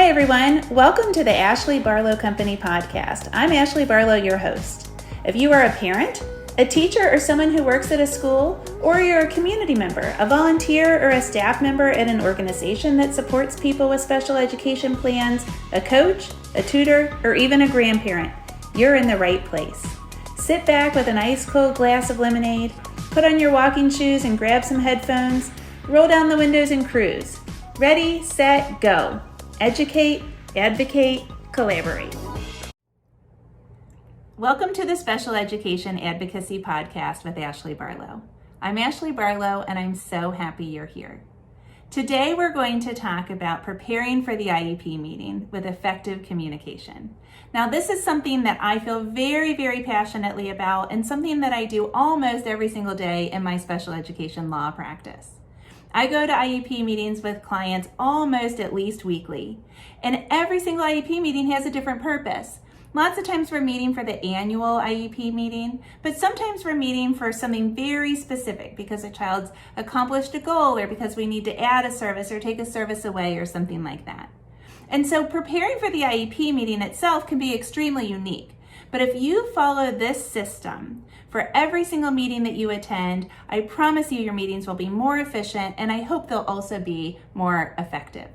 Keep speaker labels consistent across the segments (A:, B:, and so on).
A: everyone. Welcome to the Ashley Barlow Company podcast. I'm Ashley Barlow, your host. If you are a parent, a teacher, or someone who works at a school, or you're a community member, a volunteer, or a staff member at an organization that supports people with special education plans, a coach, a tutor, or even a grandparent, you're in the right place. Sit back with an ice cold glass of lemonade, put on your walking shoes and grab some headphones, roll down the windows and cruise. Ready, set, go. Educate, advocate, collaborate. Welcome to the Special Education Advocacy Podcast with Ashley Barlow. I'm Ashley Barlow, and I'm so happy you're here. Today, we're going to talk about preparing for the IEP meeting with effective communication. Now, this is something that I feel very, very passionately about and something that I do almost every single day in my special education law practice. I go to IEP meetings with clients almost at least weekly, and every single IEP meeting has a different purpose. Lots of times we're meeting for the annual IEP meeting, but sometimes we're meeting for something very specific because a child's accomplished a goal or because we need to add a service or take a service away or something like that. And so preparing for the IEP meeting itself can be extremely unique. But if you follow this system for every single meeting that you attend, I promise you your meetings will be more efficient, and I hope they'll also be more effective.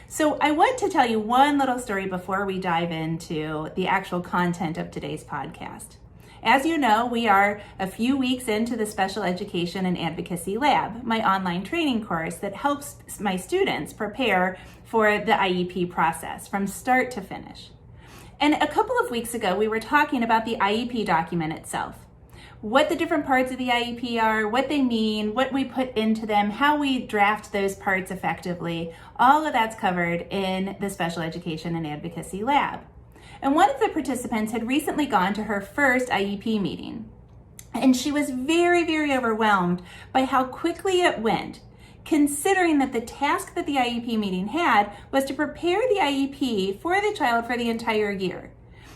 A: So I want to tell you one little story before we dive into the actual content of today's podcast. As you know, we are a few weeks into the Special Education and Advocacy Lab, my online training course that helps my students prepare for the IEP process from start to finish. And a couple of weeks ago, we were talking about the IEP document itself, what the different parts of the IEP are, what they mean, what we put into them, how we draft those parts effectively. All of that's covered in the Special Education and Advocacy Lab. And one of the participants had recently gone to her first IEP meeting, and she was very, very overwhelmed by how quickly it went, considering that the task that the IEP meeting had was to prepare the IEP for the child for the entire year.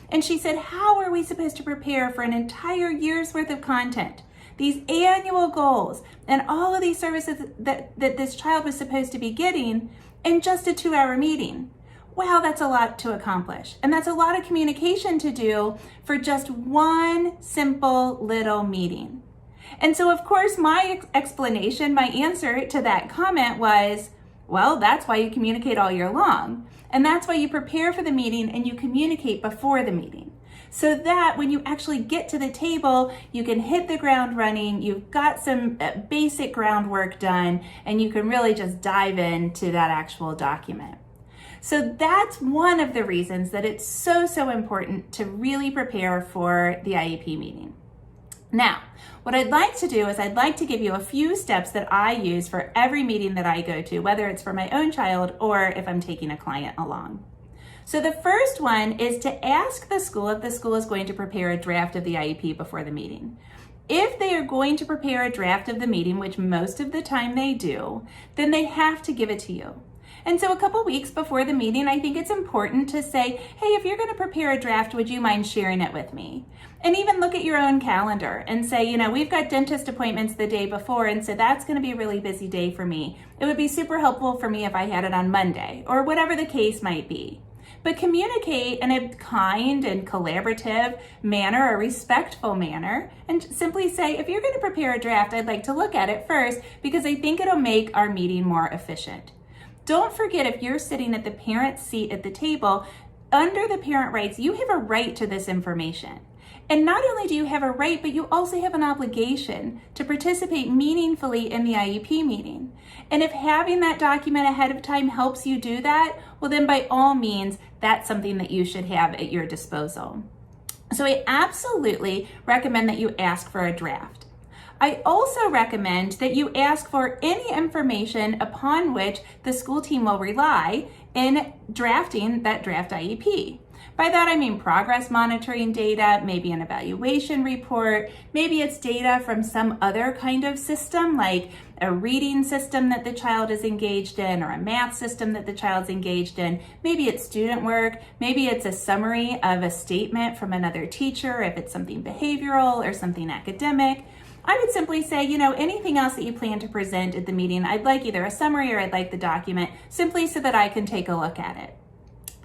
A: And she said, how are we supposed to prepare for an entire year's worth of content, these annual goals, and all of these services that this child was supposed to be getting in just a 2-hour meeting? Wow, that's a lot to accomplish. And that's a lot of communication to do for just one simple little meeting. And so, of course, my explanation, my answer to that comment was, well, that's why you communicate all year long. And that's why you prepare for the meeting and you communicate before the meeting. So that when you actually get to the table, you can hit the ground running, you've got some basic groundwork done, and you can really just dive into that actual document. So that's one of the reasons that it's so important to really prepare for the IEP meeting. Now, what I'd like to do is I'd like to give you a few steps that I use for every meeting that I go to, whether it's for my own child or if I'm taking a client along. So the first one is to ask the school if the school is going to prepare a draft of the IEP before the meeting. If they are going to prepare a draft of the meeting, which most of the time they do, then they have to give it to you. And so a couple weeks before the meeting, I think it's important to say, hey, if you're going to prepare a draft, would you mind sharing it with me? And even look at your own calendar and say, we've got dentist appointments the day before, and so that's going to be a really busy day for me. It would be super helpful for me if I had it on Monday, or whatever the case might be. But communicate in a kind and collaborative manner, a respectful manner, and simply say, if you're going to prepare a draft, I'd like to look at it first because I think it'll make our meeting more efficient. Don't forget, if you're sitting at the parent's seat at the table, under the parent rights, you have a right to this information. And not only do you have a right, but you also have an obligation to participate meaningfully in the IEP meeting. And if having that document ahead of time helps you do that, well then by all means, that's something that you should have at your disposal. So I absolutely recommend that you ask for a draft. I also recommend that you ask for any information upon which the school team will rely in drafting that draft IEP. By that I mean progress monitoring data, maybe an evaluation report, maybe it's data from some other kind of system like a reading system that the child is engaged in or a math system that the child's engaged in. Maybe it's student work, maybe it's a summary of a statement from another teacher if it's something behavioral or something academic. I would simply say, anything else that you plan to present at the meeting, I'd like either a summary or I'd like the document, simply so that I can take a look at it.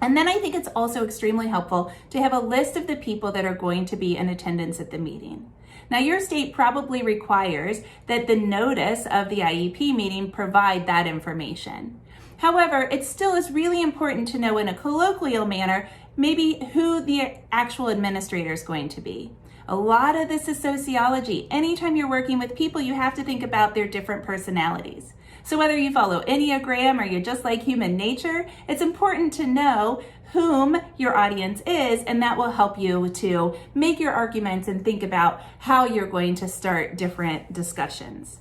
A: And then I think it's also extremely helpful to have a list of the people that are going to be in attendance at the meeting. Now, your state probably requires that the notice of the IEP meeting provide that information. However, it still is really important to know in a colloquial manner maybe who the actual administrator is going to be. A lot of this is sociology. Anytime you're working with people, you have to think about their different personalities. So whether you follow Enneagram or you're just like human nature, it's important to know whom your audience is, and that will help you to make your arguments and think about how you're going to start different discussions.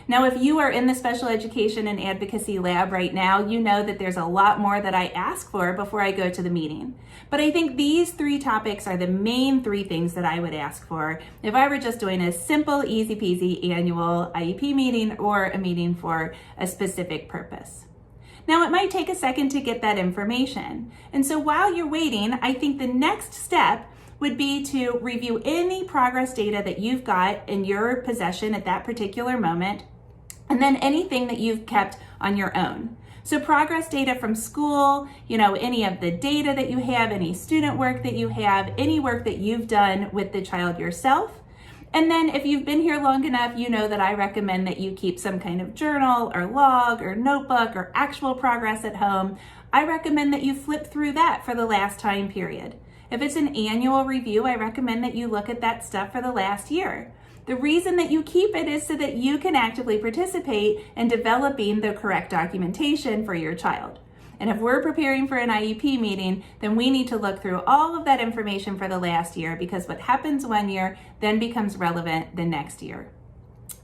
A: Now, if you are in the special education and advocacy lab right now, you know that there's a lot more that I ask for before I go to the meeting. But I think these 3 topics are the main 3 things that I would ask for if I were just doing a simple, easy peasy annual IEP meeting or a meeting for a specific purpose. Now, it might take a second to get that information. And so while you're waiting, I think the next step would be to review any progress data that you've got in your possession at that particular moment, and then anything that you've kept on your own. So progress data from school, any of the data that you have, any student work that you have, any work that you've done with the child yourself. And then if you've been here long enough, you know that I recommend that you keep some kind of journal or log or notebook or actual progress at home. I recommend that you flip through that for the last time period. If it's an annual review, I recommend that you look at that stuff for the last year. The reason that you keep it is so that you can actively participate in developing the correct documentation for your child. And if we're preparing for an IEP meeting, then we need to look through all of that information for the last year, because what happens one year then becomes relevant the next year.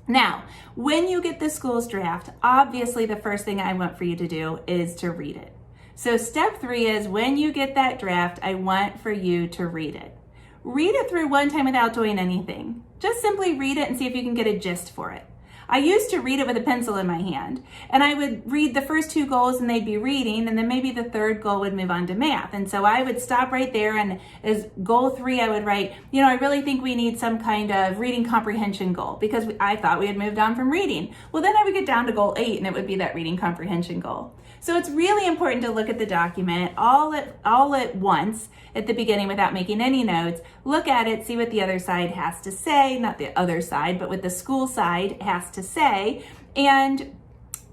A: Now, when you get the school's draft, obviously the first thing I want for you to do is to read it. So step 3 is when you get that draft, I want for you to read it. Read it through one time without doing anything. Just simply read it and see if you can get a gist for it. I used to read it with a pencil in my hand, and I would read the first 2 goals and they'd be reading, and then maybe the 3rd goal would move on to math. And so I would stop right there, and as goal 3, I would write, I really think we need some kind of reading comprehension goal, because I thought we had moved on from reading. Well, then I would get down to goal 8 and it would be that reading comprehension goal. So it's really important to look at the document all at once at the beginning without making any notes. Look at it, see what the other side has to say, not the other side, but what the school side has to say, and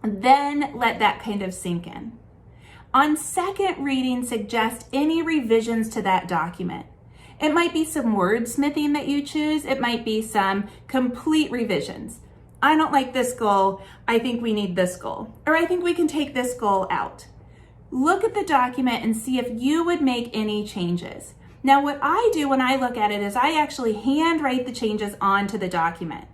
A: then let that kind of sink in. On second reading, suggest any revisions to that document. It might be some wordsmithing that you choose. It might be some complete revisions. I don't like this goal. I think we need this goal. Or I think we can take this goal out. Look at the document and see if you would make any changes. Now, what I do when I look at it is I actually handwrite the changes onto the document.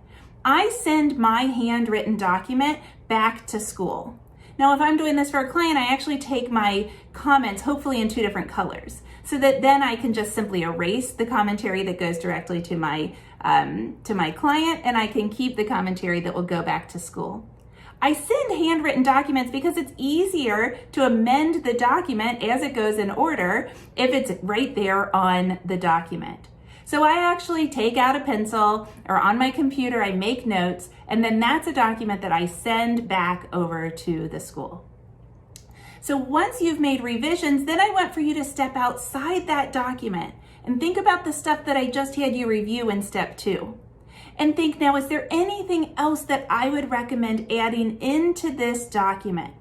A: I send my handwritten document back to school. Now, if I'm doing this for a client, I actually take my comments, hopefully in 2 different colors, so that then I can just simply erase the commentary that goes directly to my client, and I can keep the commentary that will go back to school. I send handwritten documents because it's easier to amend the document as it goes in order if it's right there on the document. So I actually take out a pencil, or on my computer I make notes, and then that's a document that I send back over to the school. So once you've made revisions, then I want for you to step outside that document and think about the stuff that I just had you review in step 2. And think, now, is there anything else that I would recommend adding into this document?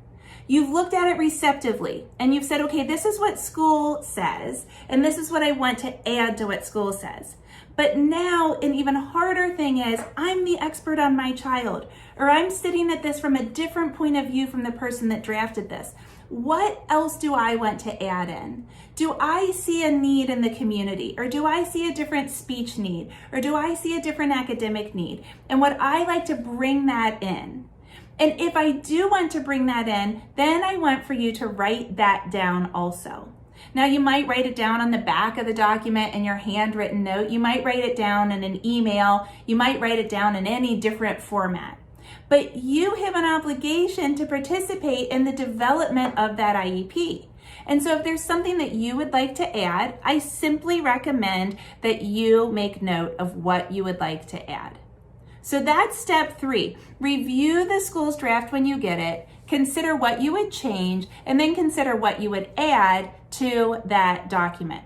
A: You've looked at it receptively and you've said, okay, this is what school says, and this is what I want to add to what school says. But now an even harder thing is, I'm the expert on my child, or I'm sitting at this from a different point of view from the person that drafted this. What else do I want to add in? Do I see a need in the community? Or do I see a different speech need? Or do I see a different academic need? And would I like to bring that in? And if I do want to bring that in, then I want for you to write that down also. Now, you might write it down on the back of the document in your handwritten note. You might write it down in an email. You might write it down in any different format. But you have an obligation to participate in the development of that IEP. And so if there's something that you would like to add, I simply recommend that you make note of what you would like to add. So that's step 3. Review the school's draft when you get it. consider what you would change, and then consider what you would add to that document.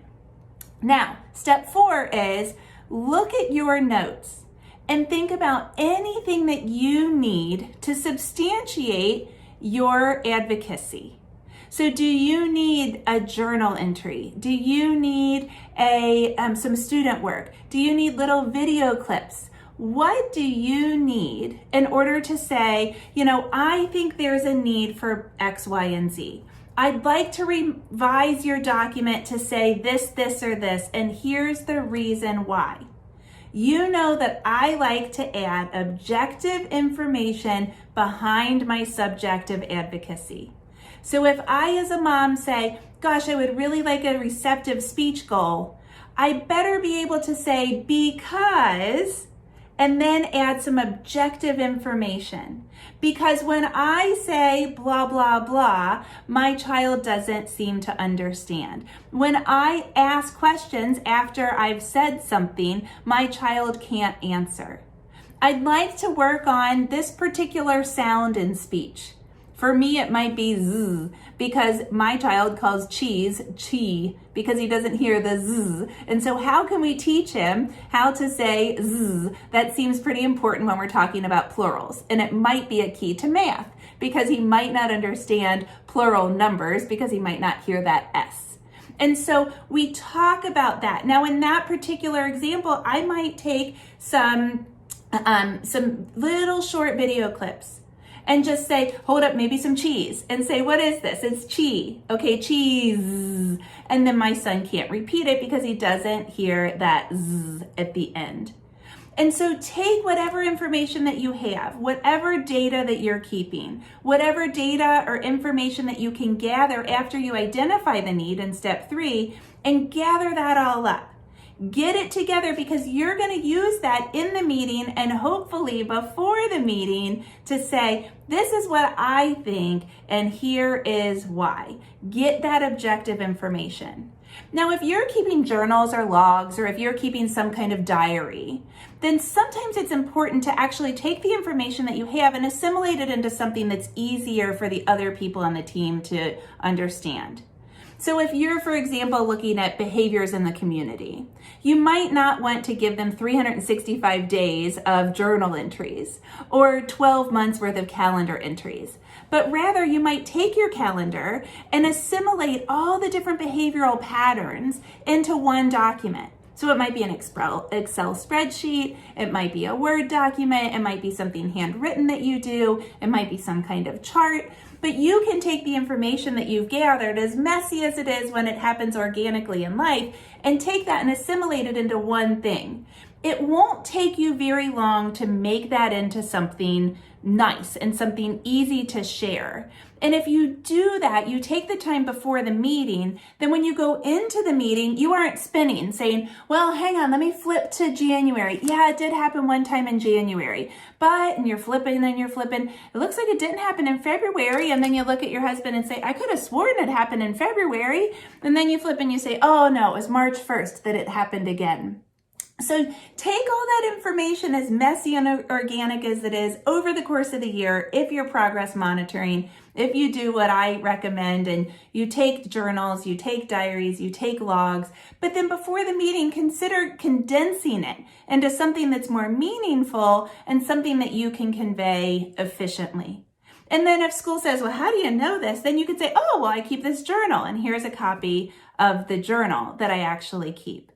A: Now, step 4 is look at your notes and think about anything that you need to substantiate your advocacy. So do you need a journal entry? Do you need some student work? Do you need little video clips? What do you need in order to say, I think there's a need for X, Y, and Z. I'd like to revise your document to say this, or this, and here's the reason why. You know that I like to add objective information behind my subjective advocacy. So if I as a mom say, gosh, I would really like a receptive speech goal, I better be able to say because, and then add some objective information. Because when I say blah, blah, blah, my child doesn't seem to understand. When I ask questions after I've said something, my child can't answer. I'd like to work on this particular sound in speech. For me, it might be z, because my child calls cheese chi because he doesn't hear the z. And so how can we teach him how to say z? That seems pretty important when we're talking about plurals. And it might be a key to math because he might not understand plural numbers because he might not hear that S. And so we talk about that. Now, in that particular example, I might take some little short video clips and just say, hold up, maybe some cheese, and say, what is this? It's cheese. Okay, cheese. And then my son can't repeat it because he doesn't hear that z at the end. And so take whatever information that you have, whatever data that you're keeping, whatever data or information that you can gather after you identify the need in step 3, and gather that all up. Get it together because you're going to use that in the meeting and hopefully before the meeting to say, this is what I think and here is why. Get that objective information. Now, if you're keeping journals or logs, or if you're keeping some kind of diary, then sometimes it's important to actually take the information that you have and assimilate it into something that's easier for the other people on the team to understand. So if you're, for example, looking at behaviors in the community, you might not want to give them 365 days of journal entries or 12 months worth of calendar entries, but rather you might take your calendar and assimilate all the different behavioral patterns into one document. So it might be an Excel spreadsheet, it might be a Word document, it might be something handwritten that you do, it might be some kind of chart. But you can take the information that you've gathered, as messy as it is when it happens organically in life, and take that and assimilate it into one thing. It won't take you very long to make that into something nice and something easy to share. And if you do that, you take the time before the meeting, then when you go into the meeting, you aren't spinning, saying, well, hang on, let me flip to January. Yeah, it did happen one time in January. And you're flipping and you're flipping. It looks like it didn't happen in February. And then you look at your husband and say, I could have sworn it happened in February. And then you flip and you say, oh no, it was March 1st that it happened again. So take all that information, as messy and organic as it is, over the course of the year, if you're progress monitoring, if you do what I recommend and you take journals, you take diaries, you take logs, but then before the meeting, consider condensing it into something that's more meaningful and something that you can convey efficiently. And then if school says, well, how do you know this? Then you could say, oh, well, I keep this journal, and here's a copy of the journal that I actually keep.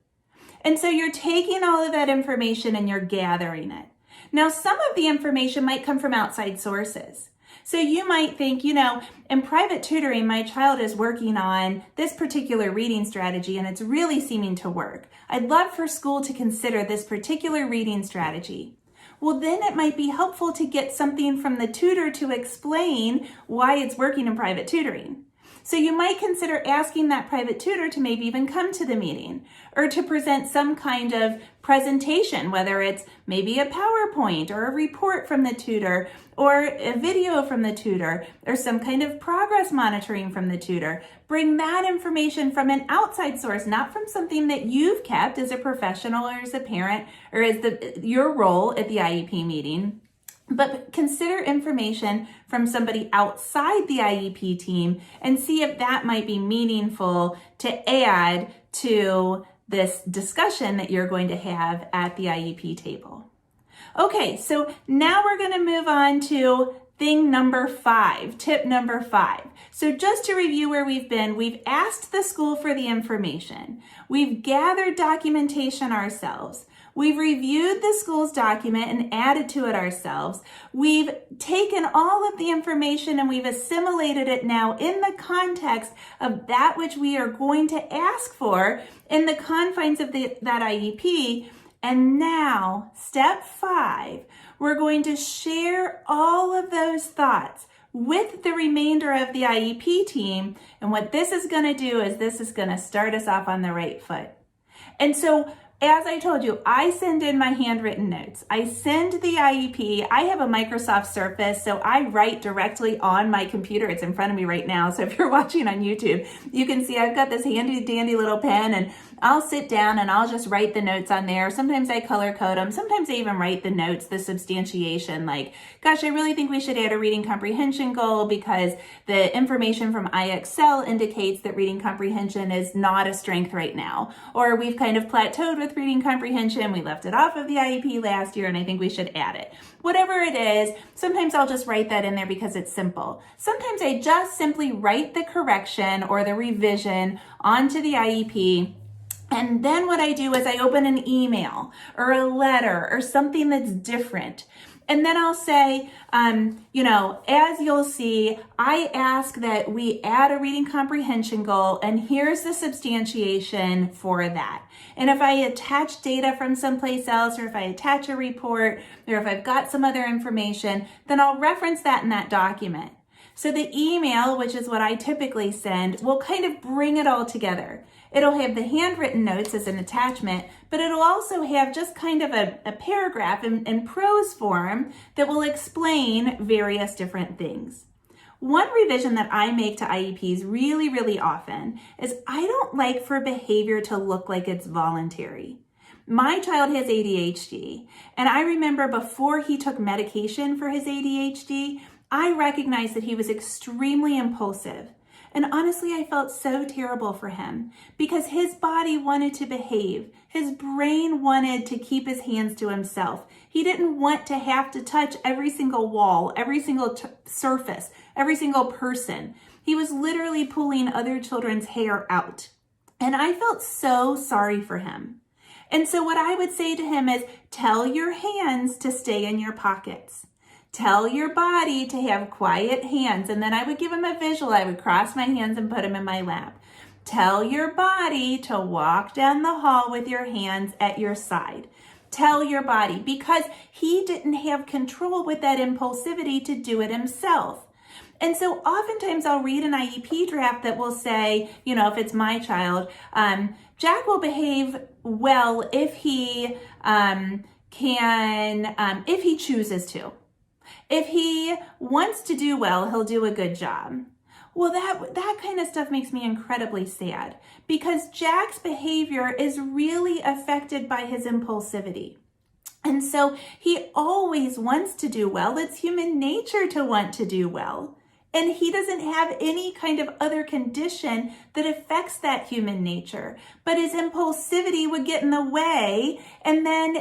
A: And so you're taking all of that information and you're gathering it. Now, some of the information might come from outside sources. So you might think, in private tutoring, my child is working on this particular reading strategy and it's really seeming to work. I'd love for school to consider this particular reading strategy. Well, then it might be helpful to get something from the tutor to explain why it's working in private tutoring. So you might consider asking that private tutor to maybe even come to the meeting or to present some kind of presentation, whether it's maybe a PowerPoint or a report from the tutor or a video from the tutor or some kind of progress monitoring from the tutor. Bring that information from an outside source, not from something that you've kept as a professional or as a parent or as your role at the IEP meeting. but consider information from somebody outside the IEP team and see if that might be meaningful to add to this discussion that you're going to have at the IEP table. Okay, so now we're going to move on to thing number 5, tip number 5. So just to review where we've been, we've asked the school for the information. We've gathered documentation ourselves. We've reviewed the school's document and added to it ourselves. We've taken all of the information and we've assimilated it now in the context of that which we are going to ask for in the confines of that IEP. And now, step 5, we're going to share all of those thoughts with the remainder of the IEP team. And what this is going to do is this is going to start us off on the right foot. And so, as I told you, I send in my handwritten notes. I send the IEP. I have a Microsoft Surface, so I write directly on my computer. It's in front of me right now. So if you're watching on YouTube, you can see I've got this handy dandy little pen, and I'll sit down and I'll just write the notes on there. Sometimes I color code them. Sometimes I even write the notes, the substantiation, like, gosh, I really think we should add a reading comprehension goal because the information from IXL indicates that reading comprehension is not a strength right now. Or we've kind of plateaued with reading comprehension. We left it off of the IEP last year and I think we should add it. Whatever it is, sometimes I'll just write that in there because it's simple. Sometimes I just simply write the correction or the revision onto the IEP. And then what I do is I open an email or a letter or something that's different. And then I'll say, as you'll see, I ask that we add a reading comprehension goal, and here's the substantiation for that. And if I attach data from someplace else, or if I attach a report, or if I've got some other information, then I'll reference that in that document. So the email, which is what I typically send, will kind of bring it all together. It'll have the handwritten notes as an attachment, but it'll also have just kind of a paragraph in prose form that will explain various different things. One revision that I make to IEPs really, really often is I don't like for behavior to look like it's voluntary. My child has ADHD, and I remember before he took medication for his ADHD, I recognized that he was extremely impulsive. And honestly, I felt so terrible for him because his body wanted to behave. His brain wanted to keep his hands to himself. He didn't want to have to touch every single wall, every single surface, every single person. He was literally pulling other children's hair out. And I felt so sorry for him. And so what I would say to him is, tell your hands to stay in your pockets. Tell your body to have quiet hands. And then I would give him a visual. I would cross my hands and put them in my lap. Tell your body to walk down the hall with your hands at your side. Tell your body, because he didn't have control with that impulsivity to do it himself. And so oftentimes I'll read an IEP draft that will say, if it's my child, Jack will behave well if he if he chooses to. If he wants to do well, he'll do a good job. Well, that kind of stuff makes me incredibly sad because Jack's behavior is really affected by his impulsivity. And so he always wants to do well. It's human nature to want to do well. And he doesn't have any kind of other condition that affects that human nature. But his impulsivity would get in the way, and then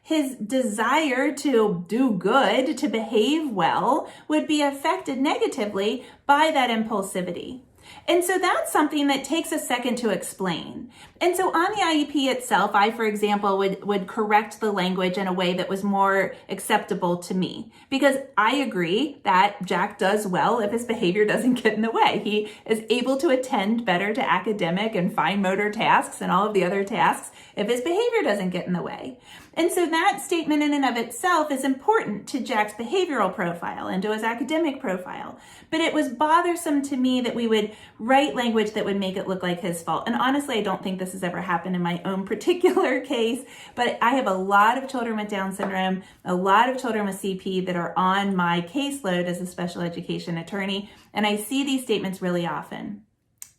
A: his desire to do good, to behave well, would be affected negatively by that impulsivity. And so that's something that takes a second to explain. And so on the IEP itself, I, for example, would correct the language in a way that was more acceptable to me. Because I agree that Jack does well if his behavior doesn't get in the way. He is able to attend better to academic and fine motor tasks and all of the other tasks if his behavior doesn't get in the way. And so that statement in and of itself is important to Jack's behavioral profile and to his academic profile. But it was bothersome to me that we would write language that would make it look like his fault. And honestly, I don't think this has ever happened in my own particular case, but I have a lot of children with Down syndrome, a lot of children with CP that are on my caseload as a special education attorney, and I see these statements really often.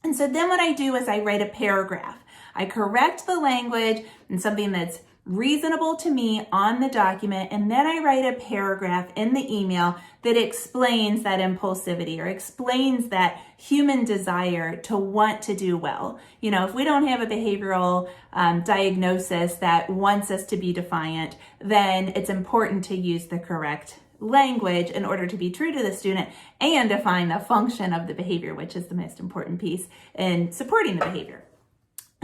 A: And so then what I do is I write a paragraph. I correct the language in something that's reasonable to me on the document, and then I write a paragraph in the email that explains that impulsivity or explains that human desire to want to do well. You know, if we don't have a behavioral diagnosis that wants us to be defiant, then it's important to use the correct language in order to be true to the student and define the function of the behavior, which is the most important piece in supporting the behavior.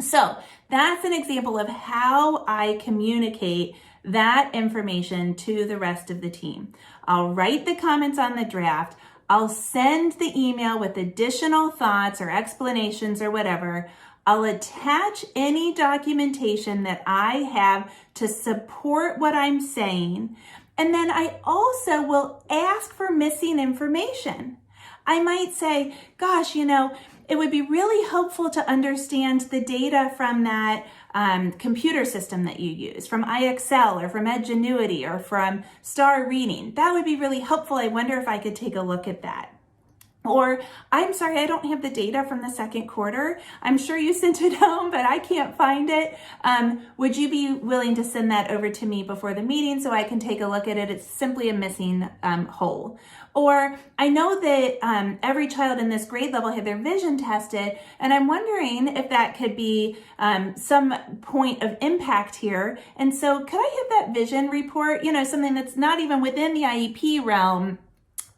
A: So that's an example of how I communicate that information to the rest of the team. I'll write the comments on the draft. I'll send the email with additional thoughts or explanations or whatever. I'll attach any documentation that I have to support what I'm saying. And then I also will ask for missing information. I might say, gosh, you know, it would be really helpful to understand the data from that computer system that you use, from IXL or from Edgenuity or from Star Reading. That would be really helpful. I wonder if I could take a look at that. Or, I'm sorry, I don't have the data from the second quarter. I'm sure you sent it home, but I can't find it. Would you be willing to send that over to me before the meeting so I can take a look at it? It's simply a missing hole. Or, I know that every child in this grade level had their vision tested, and I'm wondering if that could be some point of impact here. And so could I have that vision report, you know, something that's not even within the IEP realm,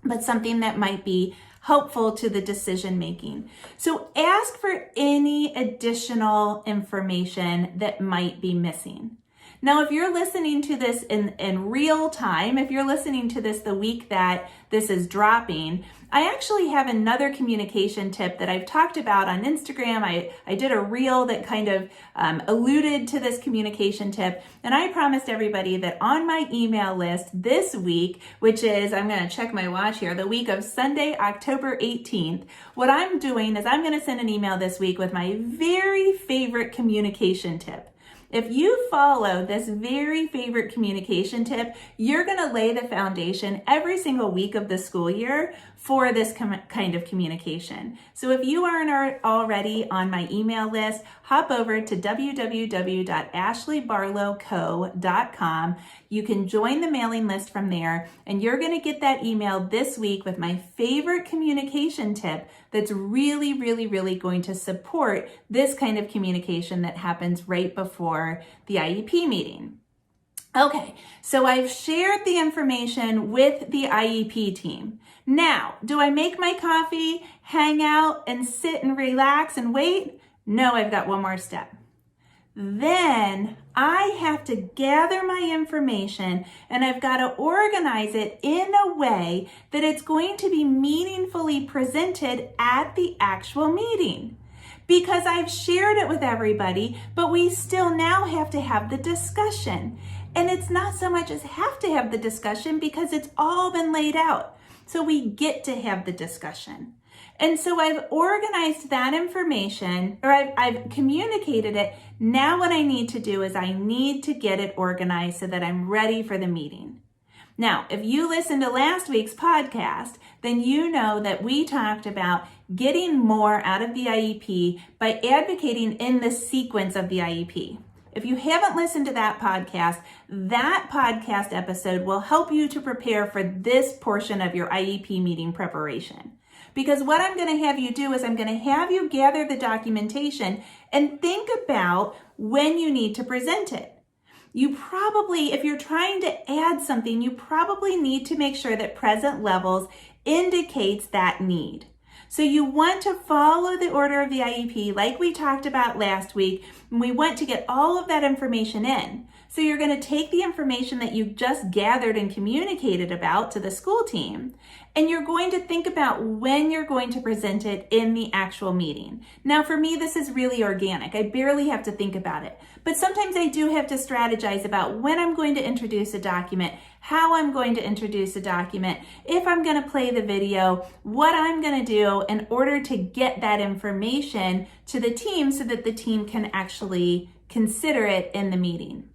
A: but something that might be helpful to the decision making. So ask for any additional information that might be missing. Now, if you're listening to this in real time, if you're listening to this the week that this is dropping, I actually have another communication tip that I've talked about on Instagram. I did a reel that kind of alluded to this communication tip, and I promised everybody that on my email list this week, which is, I'm going to check my watch here, the week of Sunday, October 18th, what I'm doing is I'm going to send an email this week with my very favorite communication tip. If you follow this very favorite communication tip, you're going to lay the foundation every single week of the school year for this kind of communication. So if you aren't already on my email list, hop over to www.ashleybarlowco.com. You can join the mailing list from there, and you're going to get that email this week with my favorite communication tip that's really, really, really going to support this kind of communication that happens right before the IEP meeting. Okay, so I've shared the information with the IEP team. Now, do I make my coffee, hang out, and sit and relax and wait? No, I've got one more step. Then I have to gather my information, and I've got to organize it in a way that it's going to be meaningfully presented at the actual meeting. Because I've shared it with everybody, but we still now have to have the discussion. And it's not so much as have to have the discussion because it's all been laid out. So we get to have the discussion. And so I've organized that information, or I've communicated it. Now what I need to do is I need to get it organized so that I'm ready for the meeting. Now, if you listened to last week's podcast, then you know that we talked about getting more out of the IEP by advocating in the sequence of the IEP. If you haven't listened to that podcast episode will help you to prepare for this portion of your IEP meeting preparation. Because what I'm going to have you do is I'm going to have you gather the documentation and think about when you need to present it. You probably, if you're trying to add something, you probably need to make sure that present levels indicates that need. So you want to follow the order of the IEP like we talked about last week, and we want to get all of that information in. So you're going to take the information that you've just gathered and communicated about to the school team, and you're going to think about when you're going to present it in the actual meeting. Now for me, this is really organic. I barely have to think about it. But sometimes I do have to strategize about when I'm going to introduce a document, how I'm going to introduce a document, if I'm going to play the video, what I'm going to do in order to get that information to the team so that the team can actually consider it in the meeting.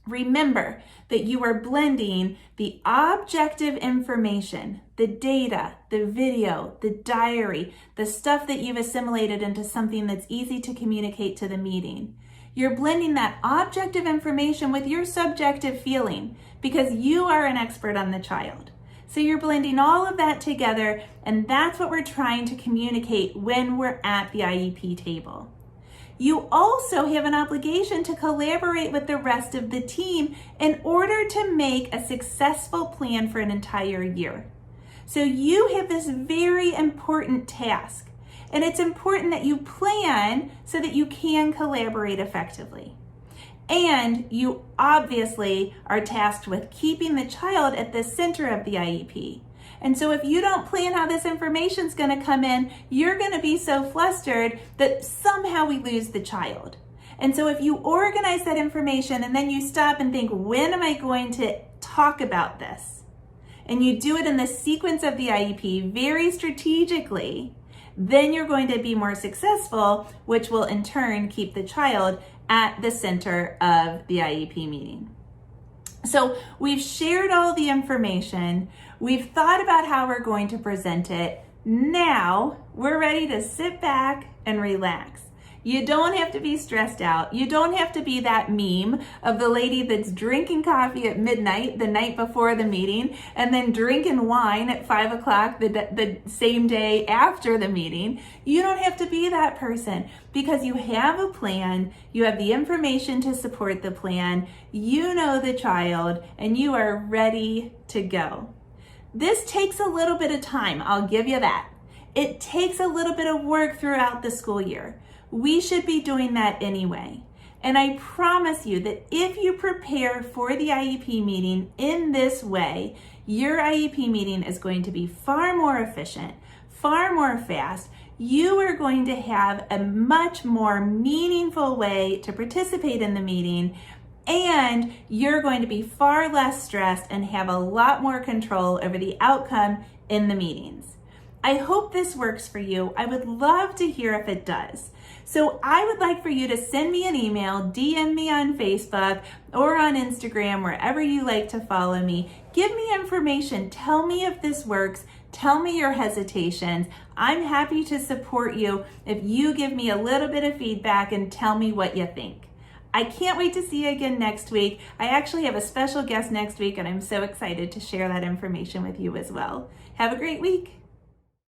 A: Remember that you are blending the objective information, the data, the video, the diary, the stuff that you've assimilated into something that's easy to communicate to the meeting. You're blending that objective information with your subjective feeling because you are an expert on the child. So you're blending all of that together, and that's what we're trying to communicate when we're at the IEP table. You also have an obligation to collaborate with the rest of the team in order to make a successful plan for an entire year. So you have this very important task, and it's important that you plan so that you can collaborate effectively. And you obviously are tasked with keeping the child at the center of the IEP. And so if you don't plan how this information is going to come in, you're going to be so flustered that somehow we lose the child. And so if you organize that information and then you stop and think, when am I going to talk about this? And you do it in the sequence of the IEP very strategically, then you're going to be more successful, which will in turn keep the child at the center of the IEP meeting. So we've shared all the information. We've thought about how we're going to present it. Now we're ready to sit back and relax. You don't have to be stressed out. You don't have to be that meme of the lady that's drinking coffee at midnight the night before the meeting and then drinking wine at 5 o'clock the same day after the meeting. You don't have to be that person because you have a plan. You have the information to support the plan. You know the child and you are ready to go. This takes a little bit of time. I'll give you that. It takes a little bit of work throughout the school year. We should be doing that anyway. And I promise you that if you prepare for the IEP meeting in this way, your IEP meeting is going to be far more efficient, far more fast. You are going to have a much more meaningful way to participate in the meeting, and you're going to be far less stressed and have a lot more control over the outcome in the meetings. I hope this works for you. I would love to hear if it does. So I would like for you to send me an email, DM me on Facebook or on Instagram, wherever you like to follow me. Give me information. Tell me if this works. Tell me your hesitations. I'm happy to support you if you give me a little bit of feedback and tell me what you think. I can't wait to see you again next week. I actually have a special guest next week, and I'm so excited to share that information with you as well. Have a great week.